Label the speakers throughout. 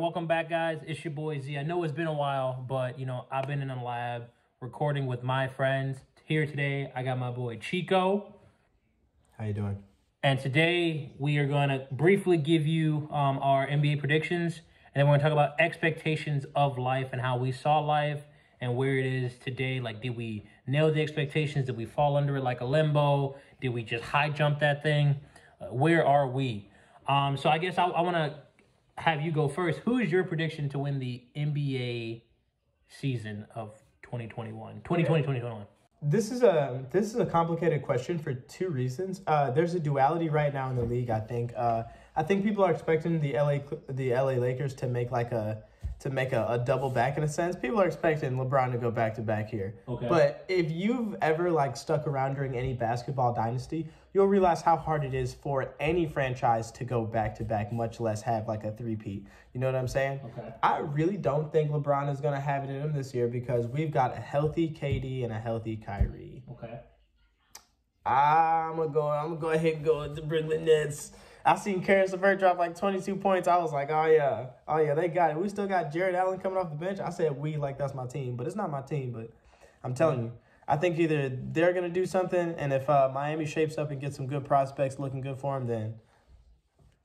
Speaker 1: welcome back, guys. It's your boy Z. I know it's been a while, but, I've been in the lab recording with my friends. Here today, I got my boy Chico.
Speaker 2: How you doing?
Speaker 1: And today, we are going to briefly give you our NBA predictions. And then we're going to talk about expectations of life and how we saw life and where it is today. Like, did we nail the expectations? Did we fall under it like a limbo? Did we just high jump that thing? Where are we? So I guess I want to have you go first. Who is your prediction to win the NBA season of 2021?
Speaker 2: This is a complicated question for two reasons. There's a duality right now in the league. I think people are expecting the LA Lakers to make a double back in a sense. People are expecting LeBron to go back to back here.
Speaker 1: Okay.
Speaker 2: But if you've ever stuck around during any basketball dynasty, you'll realize how hard it is for any franchise to go back to back, much less have a three-peat. You know what I'm saying?
Speaker 1: Okay.
Speaker 2: I really don't think LeBron is going to have it in him this year because we've got a healthy KD and a healthy Kyrie.
Speaker 1: Okay.
Speaker 2: I'm gonna go ahead and go with the Brooklyn Nets. I seen Karis LeVert drop 22 points. I was like, oh yeah, they got it. We still got Jared Allen coming off the bench. I said we like that's my team, but it's not my team. But I'm telling you, I think either they're gonna do something, and if Miami shapes up and gets some good prospects looking good for them, then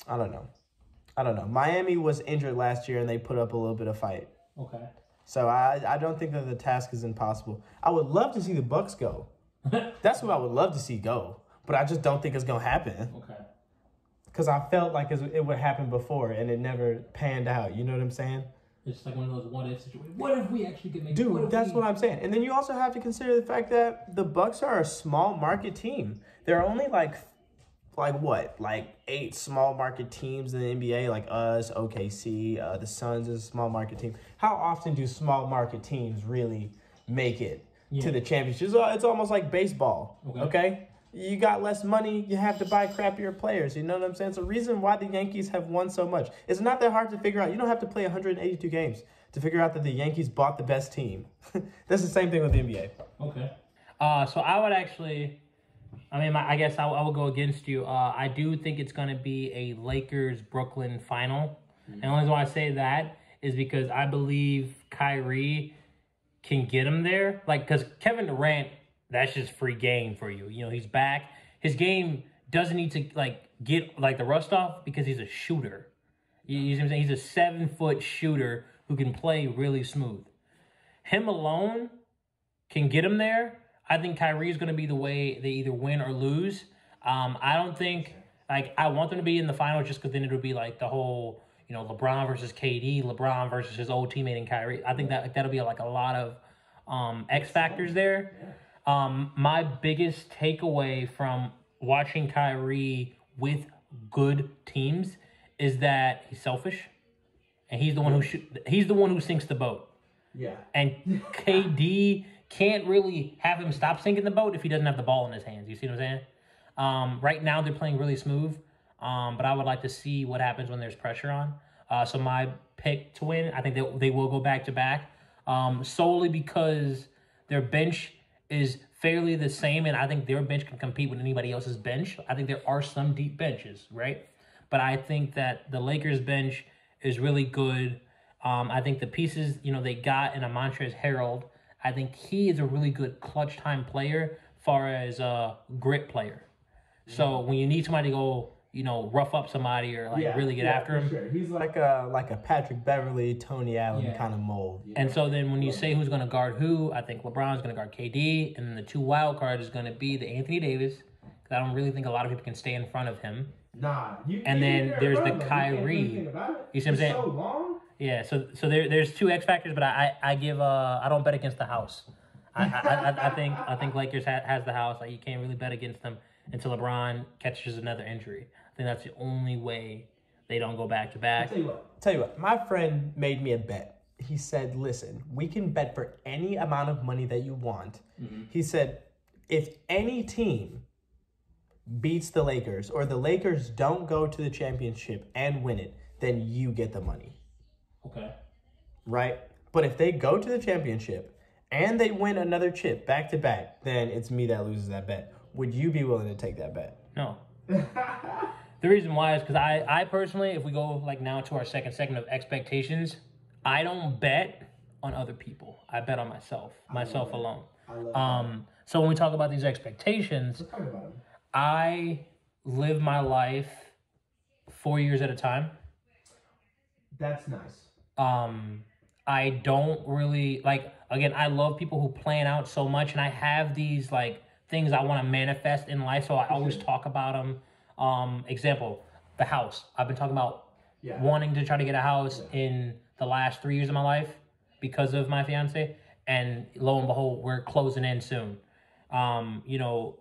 Speaker 2: I don't know. Miami was injured last year, and they put up a little bit of fight.
Speaker 1: Okay.
Speaker 2: So I don't think that the task is impossible. I would love to see the Bucks go. That's what I would love to see go, but I just don't think it's gonna happen.
Speaker 1: Okay.
Speaker 2: Because I felt like it would happen before, and it never panned out. You know what I'm saying?
Speaker 1: It's like one of those what-if situations. What if we actually could make it?
Speaker 2: Dude, that's what I'm saying. And then you also have to consider the fact that the Bucks are a small market team. There are only 8 small market teams in the NBA, like us, OKC, the Suns is a small market team. How often do small market teams really make it to the championships? It's almost like baseball, okay? You got less money, you have to buy crappier players. You know what I'm saying? It's the reason why the Yankees have won so much. It's not that hard to figure out. You don't have to play 182 games to figure out that the Yankees bought the best team. That's the same thing with the NBA.
Speaker 1: Okay. So I would actually, I guess I would go against you. I do think it's going to be a Lakers-Brooklyn final. And the only reason why I say that is because I believe Kyrie can get him there. Because Kevin Durant, that's just free game for you. He's back. His game doesn't need to get the rust off because he's a shooter. You see what I'm saying? He's a 7-foot shooter who can play really smooth. Him alone can get him there. I think Kyrie's going to be the way they either win or lose. I don't think I want them to be in the final just because then it'll be the whole LeBron versus KD, LeBron versus his old teammate in Kyrie. I think that'll be a lot of X factors there. My biggest takeaway from watching Kyrie with good teams is that he's selfish, and he's the one who sinks the boat.
Speaker 2: Yeah. And
Speaker 1: KD can't really have him stop sinking the boat if he doesn't have the ball in his hands. You see what I'm saying? Right now they're playing really smooth, but I would like to see what happens when there's pressure on. So my pick to win, I think they will go back to back, solely because their bench is fairly the same, and I think their bench can compete with anybody else's bench. I think there are some deep benches, right? But I think that the Lakers bench is really good. I think the pieces, they got in a Montrezl Harrell, I think he is a really good clutch time player far as a grit player. So when you need somebody to go, rough up somebody or really get after him.
Speaker 2: Sure. He's like a Patrick Beverly, Tony Allen kind of mold.
Speaker 1: Yeah. And so then when you say who's going to guard who, I think LeBron's going to guard KD, and then the 2 wild cards is going to be the Anthony Davis, because I don't really think a lot of people can stay in front of him.
Speaker 2: Nah.
Speaker 1: And then there's the Kyrie. You see what I'm saying?
Speaker 2: So long.
Speaker 1: Yeah. So there's 2 X factors, but I don't bet against the house. I think Lakers has the house. You can't really bet against them until LeBron catches another injury. I think that's the only way they don't go back to back.
Speaker 2: Tell you what, my friend made me a bet. He said, listen, we can bet for any amount of money that you want. Mm-hmm. He said, if any team beats the Lakers or the Lakers don't go to the championship and win it, then you get the money.
Speaker 1: Okay.
Speaker 2: Right? But if they go to the championship and they win another chip back to back, then it's me that loses that bet. Would you be willing to take that bet?
Speaker 1: No. The reason why is because I personally, if we go like now to our second segment of expectations, I don't bet on other people. I bet on myself alone. So when we talk about these expectations,
Speaker 2: Let's talk about them.
Speaker 1: I live my life 4 years at a time.
Speaker 2: That's nice.
Speaker 1: I don't really like, again, I love people who plan out so much, and I have these like things I want to manifest in life, so I always talk about them. Example, the house. I've been talking about wanting to try to get a house in the last 3 years of my life because of my fiance, and lo and behold, we're closing in soon.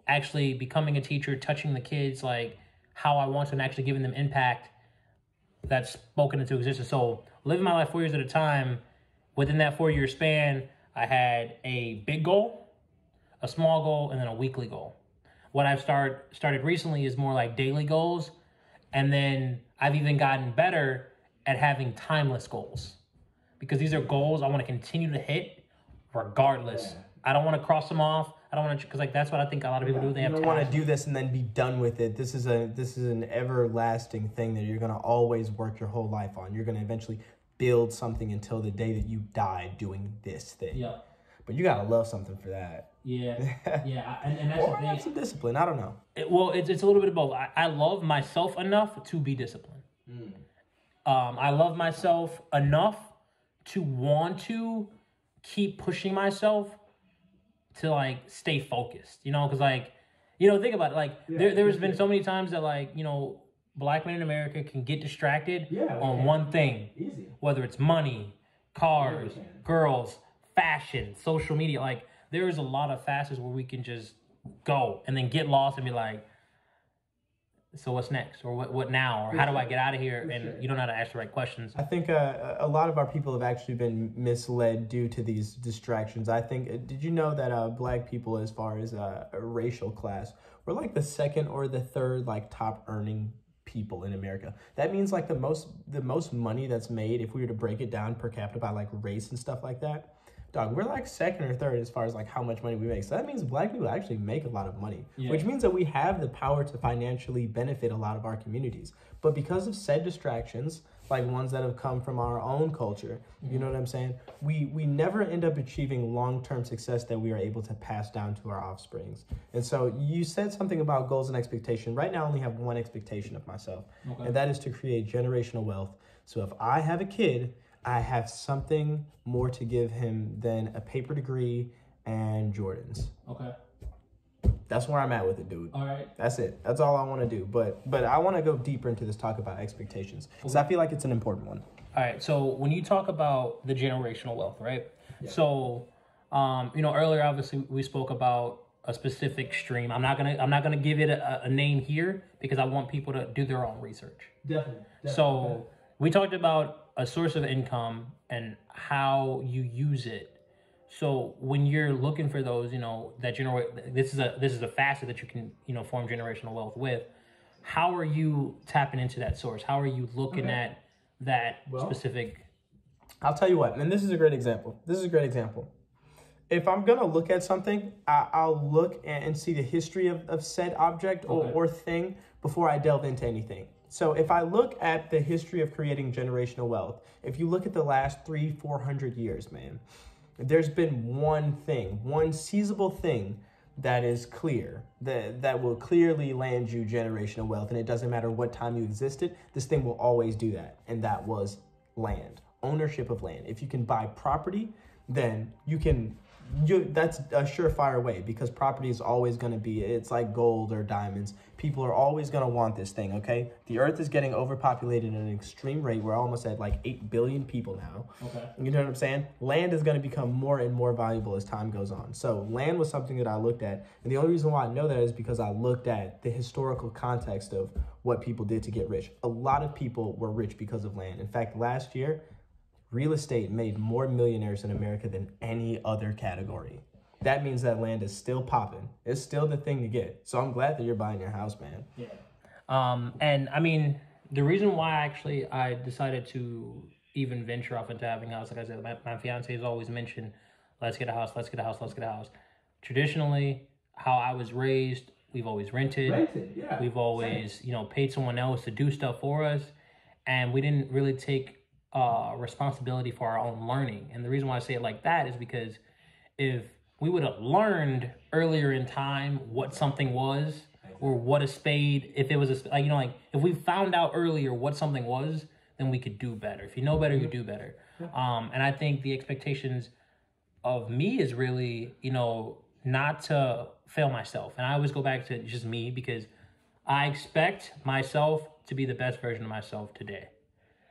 Speaker 1: Actually becoming a teacher, touching the kids, like how I want to, and actually giving them impact that's spoken into existence. So living my life 4 years at a time. Within that 4 year span, I had a big goal, a small goal, and then a weekly goal. What I've started recently is more like daily goals, and then I've even gotten better at having timeless goals, because these are goals I want to continue to hit regardless. Yeah. I don't want to cross them off. I don't want to, because like that's what I think a lot of people do. They have. You don't want
Speaker 2: to do this and then be done with it. This is an everlasting thing that you're gonna always work your whole life on. You're gonna eventually build something until the day that you die doing this thing.
Speaker 1: Yeah.
Speaker 2: But you gotta love something for that.
Speaker 1: Yeah, yeah, and that's
Speaker 2: or
Speaker 1: the thing.
Speaker 2: Have some discipline. I don't know.
Speaker 1: It's a little bit of both. I love myself enough to be disciplined. I love myself enough to want to keep pushing myself to like stay focused. Because think about it. Like there's been so many times that like Black men in America can get distracted on one thing.
Speaker 2: Easy.
Speaker 1: Whether it's money, cars, girls, fashion, social media. Like there is a lot of facets where we can just go and then get lost and be like, so what's next? Or what now? Or how do I get out of here? And you don't know how to ask the right questions.
Speaker 2: I think a lot of our people have actually been misled due to these distractions. I think, did you know that Black people, as far as a racial class, we're like the second or the third like top earning people in America? That means like the most money that's made, if we were to break it down per capita by like race and stuff like that, dog, we're like second or third as far as like how much money we make. So that means Black people actually make a lot of money, which means that we have the power to financially benefit a lot of our communities. But because of said distractions, like ones that have come from our own culture, you know what I'm saying? We never end up achieving long-term success that we are able to pass down to our offsprings. And so you said something about goals and expectation. Right now I only have one expectation of myself, and that is to create generational wealth. So if I have a kid, I have something more to give him than a paper degree and Jordans.
Speaker 1: Okay.
Speaker 2: That's where I'm at with it, dude.
Speaker 1: All right.
Speaker 2: That's it. That's all I want to do. But I want to go deeper into this talk about expectations, because I feel like it's an important one.
Speaker 1: All right. So when you talk about the generational wealth, right? Yeah. So, earlier obviously we spoke about a specific stream. I'm not gonna give it a name here because I want people to do their own research.
Speaker 2: Definitely.
Speaker 1: So we talked about a source of income and how you use it. So when you're looking for those, that generate, this is a facet that you can, form generational wealth with. How are you tapping into that source? How are you looking at that specific?
Speaker 2: I'll tell you what, and this is a great example. If I'm going to look at something, I'll look and see the history of said object or thing before I delve into anything. So if I look at the history of creating generational wealth, if you look at the last 300-400 years, man, there's been one seizable thing that is clear, that will clearly land you generational wealth. And it doesn't matter what time you existed, this thing will always do that. And that was land, ownership of land. If you can buy property, then that's a surefire way, because property is always going to be, it's like gold or diamonds. People are always going to want this thing, okay? The earth is getting overpopulated at an extreme rate. We're almost at like 8 billion people now. Okay. You know what I'm saying? Land is going to become more and more valuable as time goes on. So land was something that I looked at. And the only reason why I know that is because I looked at the historical context of what people did to get rich. A lot of people were rich because of land. In fact, last year, real estate made more millionaires in America than any other category. That means that land is still popping. It's still the thing to get. So I'm glad that you're buying your house, man.
Speaker 1: Yeah. And I mean, the reason why I decided to even venture off into having a house, like I said, my fiance has always mentioned, let's get a house. Traditionally, how I was raised, We've always rented.
Speaker 2: Yeah.
Speaker 1: We've always, paid someone else to do stuff for us. And we didn't really take responsibility for our own learning. And the reason why I say it like that is because if we would have learned earlier in time what something was, or what a spade, if it was if we found out earlier what something was, then we could do better. If you know better, you do better. And I think the expectations of me is really, not to fail myself. And I always go back to just me, because I expect myself to be the best version of myself today.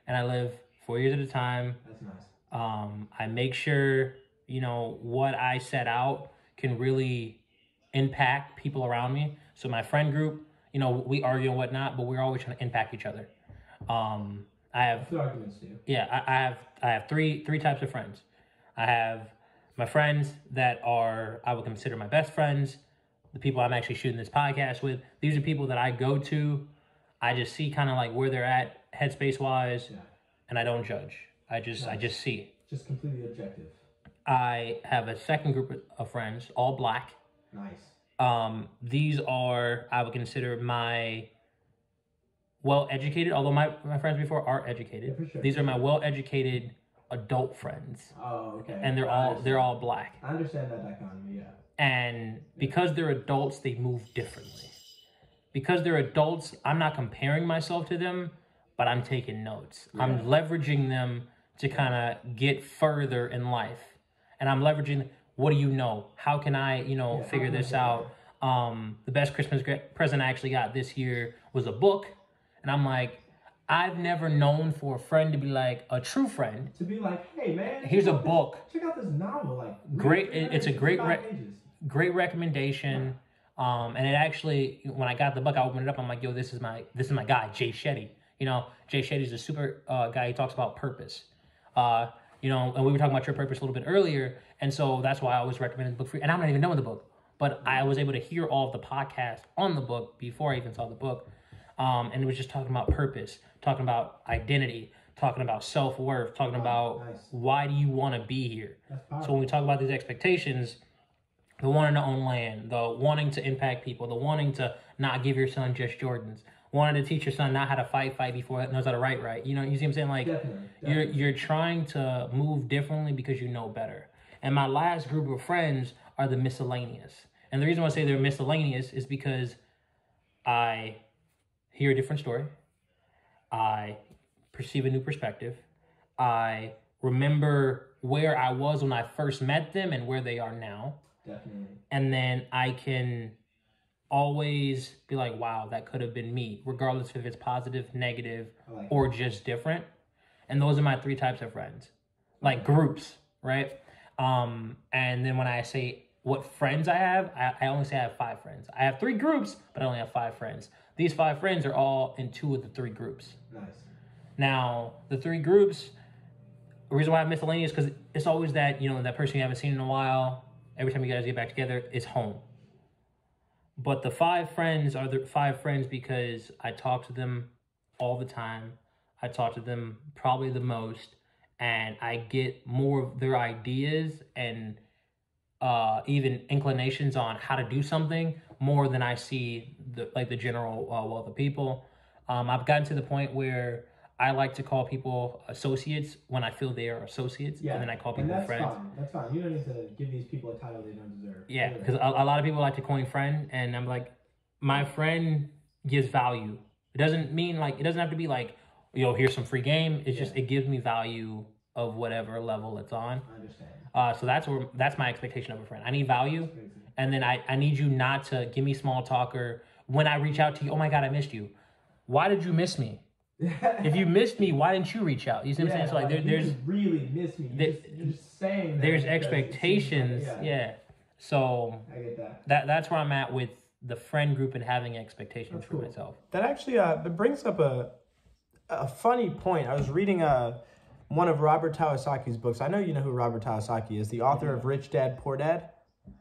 Speaker 1: And I live 4 years at a time.
Speaker 2: That's nice.
Speaker 1: I make sure, what I set out can really impact people around me. So my friend group, we argue and whatnot, but we're always trying to impact each other. I have
Speaker 2: arguments too.
Speaker 1: Yeah, I have three types of friends. I have my friends that are, I would consider my best friends, the people I'm actually shooting this podcast with. These are people that I go to. I just see kind of like where they're at headspace wise, and I don't judge. I just see.
Speaker 2: Just completely objective.
Speaker 1: I have a second group of friends, all black.
Speaker 2: Nice.
Speaker 1: These are, I would consider my well-educated, although my friends before are educated.
Speaker 2: Yeah, for sure.
Speaker 1: These are my well-educated adult friends.
Speaker 2: Oh, okay.
Speaker 1: And they're all black.
Speaker 2: I understand that dichotomy, yeah.
Speaker 1: And because they're adults, they move differently. Because they're adults, I'm not comparing myself to them, but I'm taking notes. Yeah. I'm leveraging them to kind of get further in life. And I'm leveraging, what do you know? How can I, figure this out? The best Christmas present I actually got this year was a book. And I'm like, I've never known for a friend to be like, a true friend.
Speaker 2: To be like, hey, man.
Speaker 1: Here's a book.
Speaker 2: Check out this novel.
Speaker 1: Great. It's a great recommendation. And it actually, when I got the book, I opened it up. I'm like, yo, this is my guy, Jay Shetty. Jay Shetty's a super guy. He talks about purpose. And we were talking about your purpose a little bit earlier. And so that's why I always recommended the book for you. And I'm not even done with the book, but I was able to hear all of the podcasts on the book before I even saw the book. And it was just talking about purpose, talking about identity, talking about self-worth, talking about why do you want to be here? So when we talk about these expectations, the wanting to own land, the wanting to impact people, the wanting to not give your son just Jordans, wanting to teach your son not how to fight before he knows how to write right. You see what I'm saying? Like, definitely. You're trying to move differently because you know better. And my last group of friends are the miscellaneous. And the reason why I say they're miscellaneous is because I hear a different story. I perceive a new perspective. I remember where I was when I first met them and where they are now.
Speaker 2: Definitely.
Speaker 1: And then I can always be like, wow, that could have been me, regardless if it's positive, negative, or just different. And those are my three types of friends. Like groups, right? And then when I say what friends I have, I only say I have 5 friends. I have 3 groups, but I only have 5 friends. These 5 friends are all in 2 of the 3 groups.
Speaker 2: Nice.
Speaker 1: Now, the 3 groups, the reason why I have miscellaneous is because it's always that, that person you haven't seen in a while. Every time you guys get back together, it's home. But the 5 friends are the 5 friends because I talk to them all the time. I talk to them probably the most. And I get more of their ideas and even inclinations on how to do something more than I see the general wealth of people. I've gotten to the point where I like to call people associates when I feel they are associates, and then I call people friends.
Speaker 2: That's fine. You don't need to give these people a title they don't deserve.
Speaker 1: Yeah, because a lot of people like to coin friend, and I'm like, my friend gives value. It doesn't mean it doesn't have to be like, here's some free game. It's just, it gives me value of whatever level it's on.
Speaker 2: I understand.
Speaker 1: So that's my expectation of a friend. I need value, and then I need you not to give me small talk, or when I reach out to you, oh my God, I missed you. Why did you miss me? If you missed me, why didn't you reach out? You see what I'm saying? So there's
Speaker 2: you really miss me. You're just saying that.
Speaker 1: There's expectations. So
Speaker 2: I get
Speaker 1: that's where I'm at with the friend group and having expectations for myself.
Speaker 2: That actually it brings up a funny point. I was reading one of Robert Kiyosaki's books. I know you know who Robert Kiyosaki is, the author of Rich Dad, Poor Dad.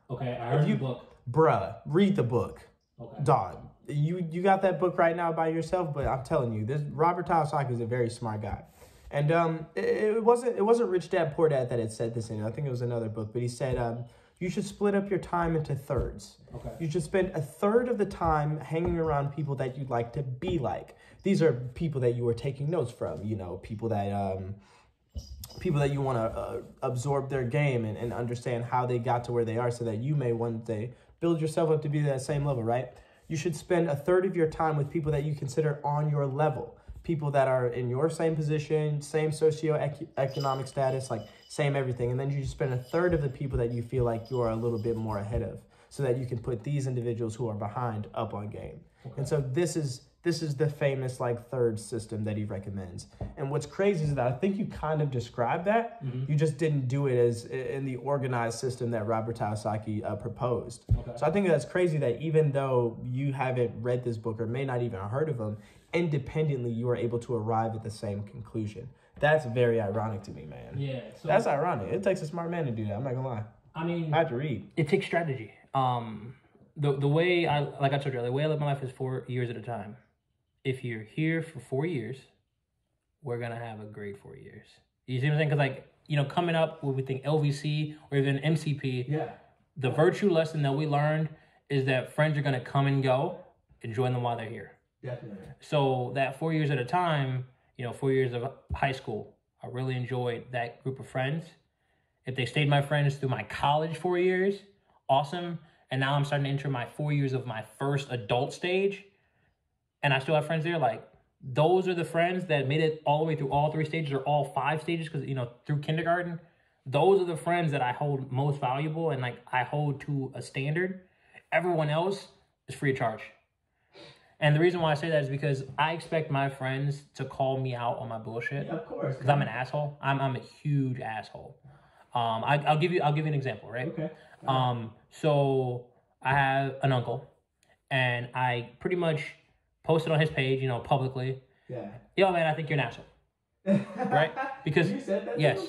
Speaker 1: Okay, I heard the book.
Speaker 2: Bruh, read the book.
Speaker 1: Okay.
Speaker 2: Dog. You got that book right now by yourself, but I'm telling you, this Robert Kiyosaki is a very smart guy. And it wasn't Rich Dad, Poor Dad that had said this in it. I think it was another book, but he said, you should split up your time into thirds.
Speaker 1: Okay.
Speaker 2: You should spend a third of the time hanging around people that you'd like to be like. These are people that you are taking notes from, you know, people that you want to absorb their game and understand how they got to where they are so that you may one day build yourself up to be that same level, right? You should spend a third of your time with people that you consider on your level, people that are in your same position, same socioeconomic status, like same everything. And then you spend a third of the people that you feel like you are a little bit more ahead of so that you can put these individuals who are behind up on game. Okay. And so this is the famous like third system that he recommends. And what's crazy is that I think you kind of described that. Mm-hmm. You just didn't do it as in the organized system that Robert Kiyosaki proposed. Okay. So I think that's crazy that even though you haven't read this book or may not even heard of him, independently you are able to arrive at the same conclusion. That's very ironic to me, man.
Speaker 1: Yeah. So
Speaker 2: that's ironic. It takes a smart man to do that. I'm not gonna lie.
Speaker 1: I mean,
Speaker 2: I have to read.
Speaker 1: It takes strategy. The way I told you, the way I live my life is 4 years at a time. If you're here for 4 years, we're going to have a great 4 years. You see what I'm saying? Because, like, you know, coming up when we think LVC or even MCP, the virtue lesson that we learned is that friends are going to come and go. Enjoy them while they're here.
Speaker 2: Definitely.
Speaker 1: So that 4 years at a time, you know, 4 years of high school, I really enjoyed that group of friends. If they stayed my friends through my college 4 years, awesome. And now I'm starting to enter my 4 years of my first adult stage. And I still have friends there. Like, those are the friends that made it all the way through all 3 stages or all 5 stages. Because, you know, through kindergarten, those are the friends that I hold most valuable and, like, I hold to a standard. Everyone else is free of charge. And the reason why I say that is because I expect my friends to call me out on my bullshit.
Speaker 2: Yeah, of course.
Speaker 1: Because I'm an asshole. I'm a huge asshole. I'll give you an example, right?
Speaker 2: Okay.
Speaker 1: So I have an uncle, and I pretty much posted on his page, you know, publicly.
Speaker 2: Yeah.
Speaker 1: Yo, man, I think you're an asshole. Right? Because
Speaker 2: you said that?
Speaker 1: Yes.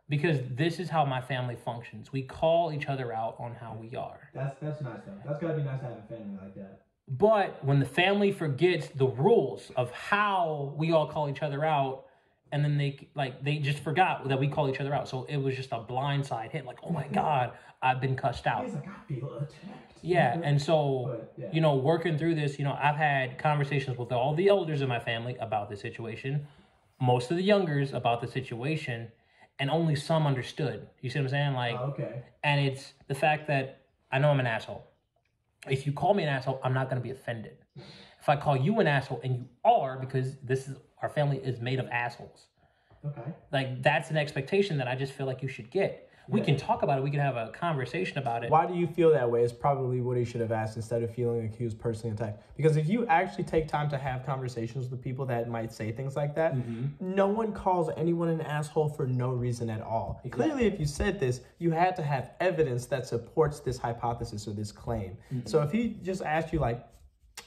Speaker 1: Because this is how my family functions. We call each other out on how we are.
Speaker 2: That's nice though. That's gotta be nice to have a family like that.
Speaker 1: But when the family forgets the rules of how we all call each other out, and then they just forgot that we call each other out. So it was just a blindside hit. Like, oh my God, I've been cussed out.
Speaker 2: He's like, I feel attacked.
Speaker 1: Yeah, and so, you know, working through this, you know, I've had conversations with all the elders in my family about the situation, most of the youngers about the situation, and only some understood. You see what I'm saying? Like,
Speaker 2: okay.
Speaker 1: And it's the fact that I know I'm an asshole. If you call me an asshole, I'm not going to be offended. If I call you an asshole, and you are, because our family is made of assholes.
Speaker 2: Okay.
Speaker 1: Like, that's an expectation that I just feel like you should get. We can talk about it. We can have a conversation about it.
Speaker 2: Why do you feel that way is probably what he should have asked instead of feeling like he was personally attacked. Because if you actually take time to have conversations with people that might say things like that, no one calls anyone an asshole for no reason at all. Exactly. Clearly, if you said this, you had to have evidence that supports this hypothesis or this claim. So if he just asked you like,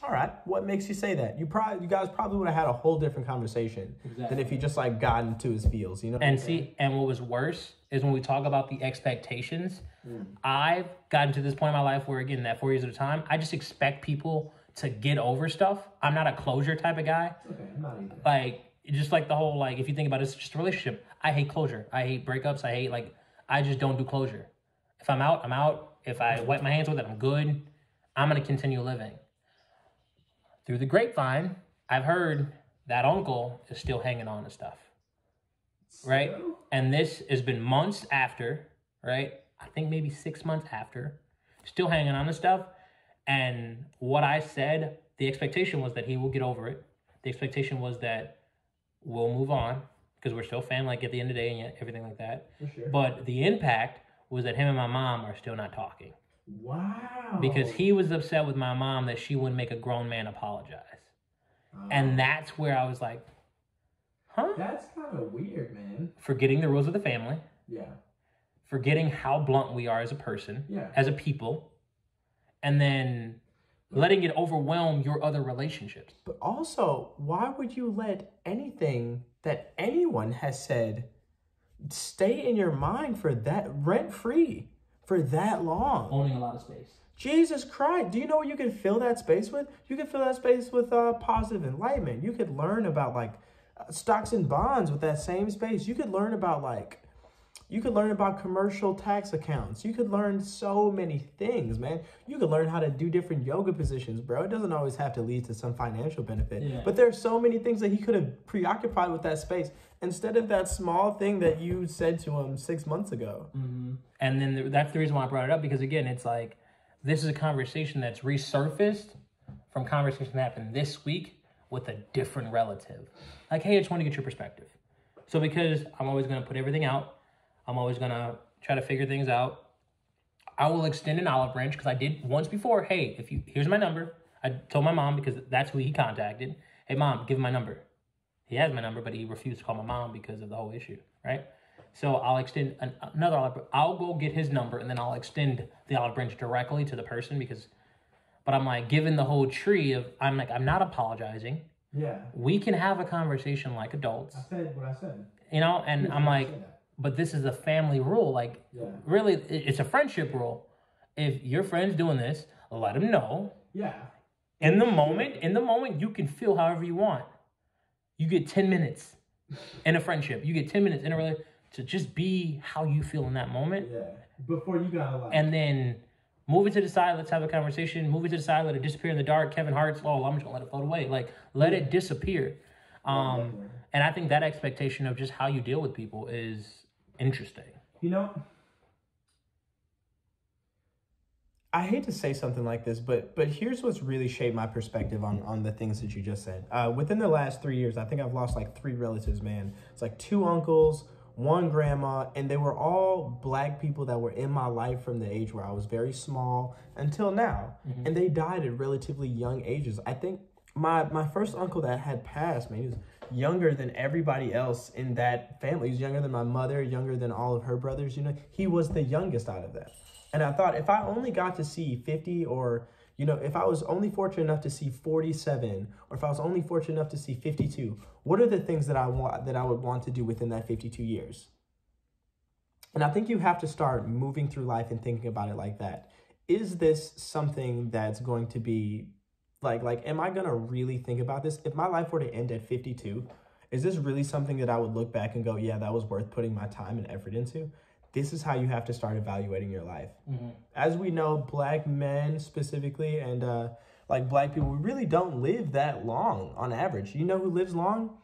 Speaker 2: all right, what makes you say that? You guys probably would have had a whole different conversation than if he just like got into his feels, you know?
Speaker 1: And and what was worse is when we talk about the expectations, I've gotten to this point in my life where, again, that 4 years at a time, I just expect people to get over stuff. I'm not a closure type of guy.
Speaker 2: Okay, I'm not either.
Speaker 1: Like, just like the whole, like, if you think about it, it's just a relationship. I hate closure. I hate breakups. I just don't do closure. If I'm out, I'm out. If I wipe my hands with it, I'm good. I'm going to continue living. Through the grapevine, I've heard that uncle is still hanging on to stuff, right? And this has been months after, right? I think maybe 6 months after, still hanging on to stuff. And what I said, the expectation was that he will get over it. The expectation was that we'll move on because we're still family, like at the end of the day and everything like that. For sure. But the impact was that him and my mom are still not talking.
Speaker 2: Wow.
Speaker 1: Because he was upset with my mom that she wouldn't make a grown man apologize. And that's where I was like, huh?
Speaker 2: That's kind of weird, man.
Speaker 1: Forgetting the rules of the family.
Speaker 2: Yeah.
Speaker 1: Forgetting how blunt we are as a person, as a people. And then letting it overwhelm your other relationships.
Speaker 2: But also, why would you let anything that anyone has said stay in your mind for that rent-free? For that long.
Speaker 1: Owning a lot of space.
Speaker 2: Jesus Christ. Do you know what you can fill that space with? You can fill that space with positive enlightenment. You could learn about like stocks and bonds with that same space. You could learn about like, You could learn about commercial tax accounts. You could learn so many things, man. You could learn how to do different yoga positions, bro. It doesn't always have to lead to some financial benefit.
Speaker 1: Yeah.
Speaker 2: But there's so many things that he could have preoccupied with that space instead of that small thing that you said to him 6 months ago.
Speaker 1: Mm-hmm. And then that's the reason why I brought it up, because again, it's like, this is a conversation that's resurfaced from conversation that happened this week with a different relative. Like, hey, I just want to get your perspective. So because I'm always going to put everything out, I'm always going to try to figure things out, I will extend an olive branch, because I did once before. Hey, here's my number. I told my mom, because that's who he contacted. Hey, mom, give him my number. He has my number, but he refused to call my mom because of the whole issue, right? So I'll extend another olive branch. I'll go get his number, and then I'll extend the olive branch directly to the person, but I'm like, given the whole tree of, I'm not apologizing.
Speaker 2: Yeah.
Speaker 1: We can have a conversation like adults.
Speaker 2: I said what I said.
Speaker 1: You know, and I'm like, but this is a family rule. Like, really, it's a friendship rule. If your friend's doing this, let him know.
Speaker 2: Yeah.
Speaker 1: In the moment, you can feel however you want. You get 10 minutes in a friendship. You get 10 minutes in a relationship to just be how you feel in that moment.
Speaker 2: Yeah. Before you got a lot.
Speaker 1: And then move it to the side. Let's have a conversation. Move it to the side. Let it disappear in the dark. Kevin Hart's, I'm just gonna let it float away. Like, let it disappear. And I think that expectation of just how you deal with people is interesting.
Speaker 2: You know, I hate to say something like this, but here's what's really shaped my perspective on the things that you just said. Within the last 3 years, I think I've lost like 3 relatives, man. It's like 2 uncles, 1 grandma, and they were all Black people that were in my life from the age where I was very small until now. Mm-hmm. And they died at relatively young ages. I think my first uncle that had passed, man, he was younger than everybody else in that family. He was younger than my mother, younger than all of her brothers. You know, he was the youngest out of that. And I thought, if I only got to see 50, or, you know, if I was only fortunate enough to see 47, or if I was only fortunate enough to see 52, what are the things that I would want to do within that 52 years? And I think you have to start moving through life and thinking about it like that. Is this something that's going to be like, am I going to really think about this? If my life were to end at 52, is this really something that I would look back and go, yeah, that was worth putting my time and effort into? This is how you have to start evaluating your life. Mm-hmm. As we know, Black men specifically, and like Black people, we really don't live that long on average. You know who lives long?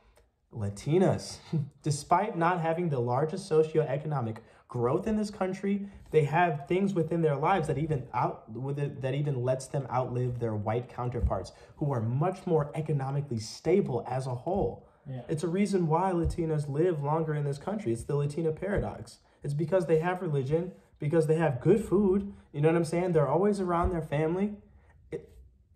Speaker 2: Latinas. Despite not having the largest socioeconomic growth in this country, they have things within their lives that even lets them outlive their white counterparts, who are much more economically stable as a whole. Yeah. It's a reason why Latinas live longer in this country. It's the Latina paradox. It's because they have religion, because they have good food. You know what I'm saying? They're always around their family.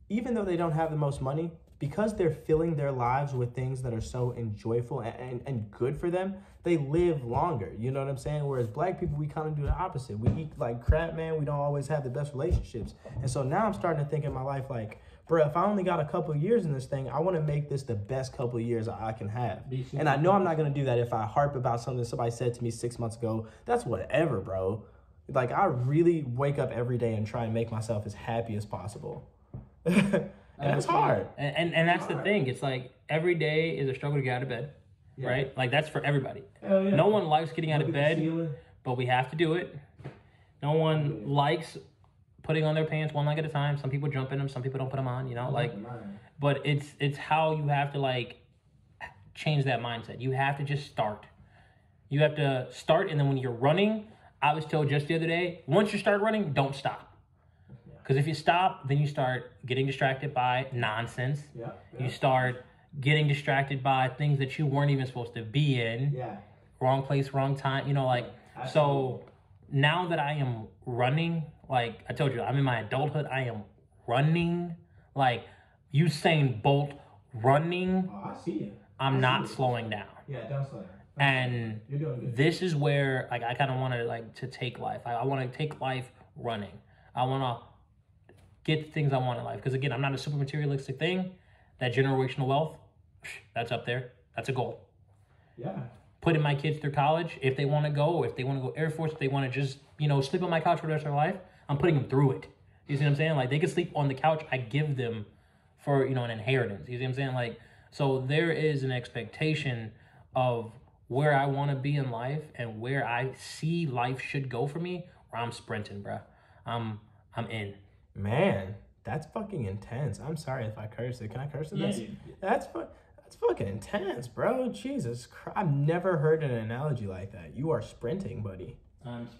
Speaker 2: Even though they don't have the most money, because they're filling their lives with things that are so enjoyable and good for them, they live longer. You know what I'm saying? Whereas Black people, we kind of do the opposite. We eat like crap, man. We don't always have the best relationships. And so now I'm starting to think in my life like, bro, if I only got a couple of years in this thing, I want to make this the best couple of years I can have. And I know I'm not going to do that if I harp about something somebody said to me 6 months ago. That's whatever, bro. Like, I really wake up every day and try and make myself as happy as possible. And it's hard.
Speaker 1: And that's the thing. It's like every day is a struggle to get out of bed, right? Like, that's for everybody. Yeah. No one likes getting out of bed, but we have to do it. No one likes putting on their pants one leg at a time. Some people jump in them, some people don't put them on, you know, like, but it's how you have to like change that mindset. You have to just start. You have to start, and then when you're running, I was told just the other day, once you start running, don't stop. Because if you stop, then you start getting distracted by nonsense. Yeah. You start getting distracted by things that you weren't even supposed to be in. Yeah. Wrong place, wrong time, you know, like, so now that I am running, like I told you, I'm in my adulthood, I am running, like Usain Bolt running. Oh, I see you. I'm not slowing down.
Speaker 2: Yeah, don't slow down.
Speaker 1: And you're doing good. This is where like I kind of want to like to take life. I want to take life running. I want to get the things I want in life. Because again, I'm not a super materialistic thing. That generational wealth, that's up there. That's a goal. Yeah. Putting my kids through college, if they want to go, if they want to go Air Force, if they want to just, you know, sleep on my couch for the rest of their life, I'm putting them through it. You see what I'm saying? Like, they can sleep on the couch. I give them for, you know, an inheritance. You see what I'm saying? Like, so there is an expectation of where I want to be in life and where I see life should go for me, where I'm sprinting, bro. I'm in.
Speaker 2: Man, that's fucking intense. I'm sorry if I cursed it. Can I curse in this?
Speaker 1: Dude.
Speaker 2: That's fucking intense, bro. Jesus Christ. I've never heard an analogy like that. You are sprinting, buddy.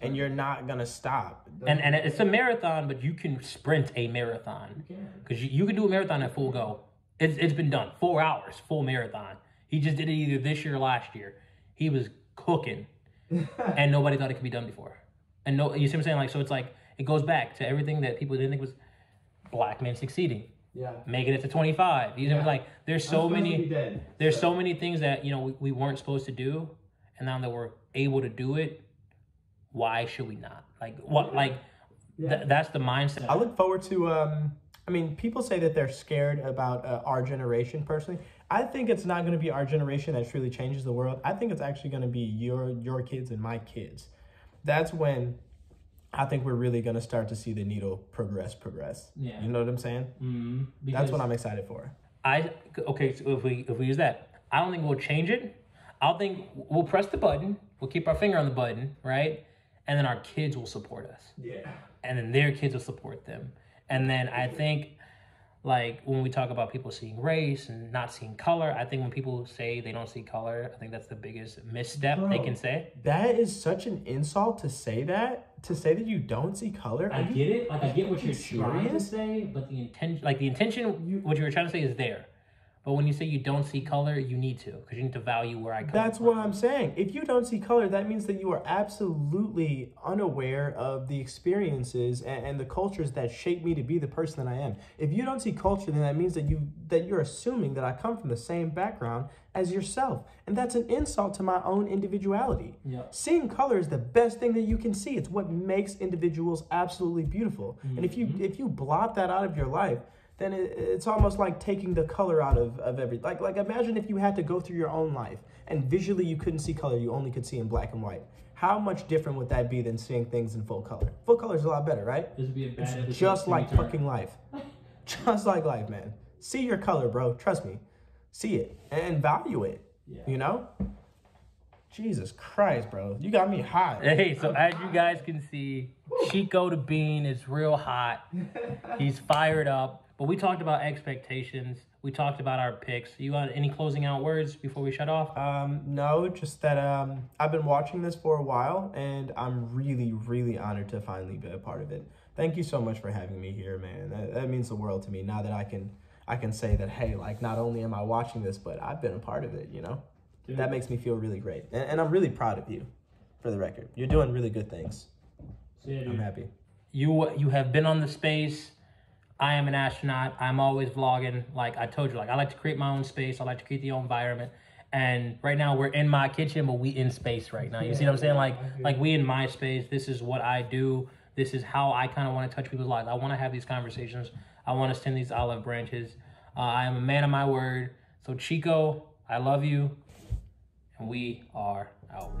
Speaker 2: And you're not going to stop.
Speaker 1: And it's a marathon, but you can sprint a marathon. Because you can do a marathon at full go. It's been done. 4 hours, full marathon. He just did it either this year or last year. He was cooking. And nobody thought it could be done before. And no, you see what I'm saying? Like, so it's like, it goes back to everything that people didn't think was black men succeeding.
Speaker 2: Yeah.
Speaker 1: Making it to 25. You know, like, there's so many things that, you know, we weren't supposed to do. And now that we're able to do it, why should we not? Like, what, like, that's the mindset.
Speaker 2: I look forward to, I mean, people say that they're scared about our generation, personally. I think it's not going to be our generation that truly changes the world. I think it's actually going to be your kids and my kids. That's when I think we're really going to start to see the needle progress.
Speaker 1: Yeah.
Speaker 2: You know what I'm saying?
Speaker 1: Mm-hmm.
Speaker 2: That's what I'm excited for.
Speaker 1: Okay, so if we use that, I don't think we'll change it. I don't think we'll press the button. We'll keep our finger on the button, right? And then our kids will support us. Yeah. And then their kids will support them. And then I think, like, when we talk about people seeing race and not seeing color, I think when people say they don't see color, I think that's the biggest misstep they can say.
Speaker 2: That is such an insult to say that you don't see color.
Speaker 1: I get it. Like, I get what you're trying to say, but the intention, what you were trying to say is there. But when you say you don't see color, you need to, because you need to value where I come from.
Speaker 2: That's what I'm saying. If you don't see color, that means that you are absolutely unaware of the experiences and the cultures that shape me to be the person that I am. If you don't see culture, then that means that you're assuming that I come from the same background as yourself. And that's an insult to my own individuality. Yep. Seeing color is the best thing that you can see. It's what makes individuals absolutely beautiful. Mm-hmm. And if you blot that out of your life, then it's almost like taking the color out of every... Like imagine if you had to go through your own life and visually you couldn't see color, you only could see in black and white. How much different would that be than seeing things in full color? Full color is a lot better, right?
Speaker 1: This would be a bad
Speaker 2: it's just like fucking life. Just like life, man. See your color, bro. Trust me. See it and value it, you know? Jesus Christ, bro. You got me hot.
Speaker 1: Hey, so as you guys can see, Chico the Bean is real hot. He's fired up. But we talked about expectations. We talked about our picks. You got any closing out words before we shut off?
Speaker 2: No, just that I've been watching this for a while, and I'm really, really honored to finally be a part of it. Thank you so much for having me here, man. That means the world to me. Now that I can say that, hey, like, not only am I watching this, but I've been a part of it, you know? Dude. That makes me feel really great. And I'm really proud of you, for the record. You're doing really good things. Yeah, I'm happy.
Speaker 1: You have been on the space. I am an astronaut. I'm always vlogging. Like I told you, like I like to create my own space. I like to create the own environment. And right now we're in my kitchen, but we in space right now. You see what I'm saying? Like we in my space. This is what I do. This is how I kind of want to touch people's lives. I want to have these conversations. I want to send these olive branches. I am a man of my word. So Chico, I love you. And we are out.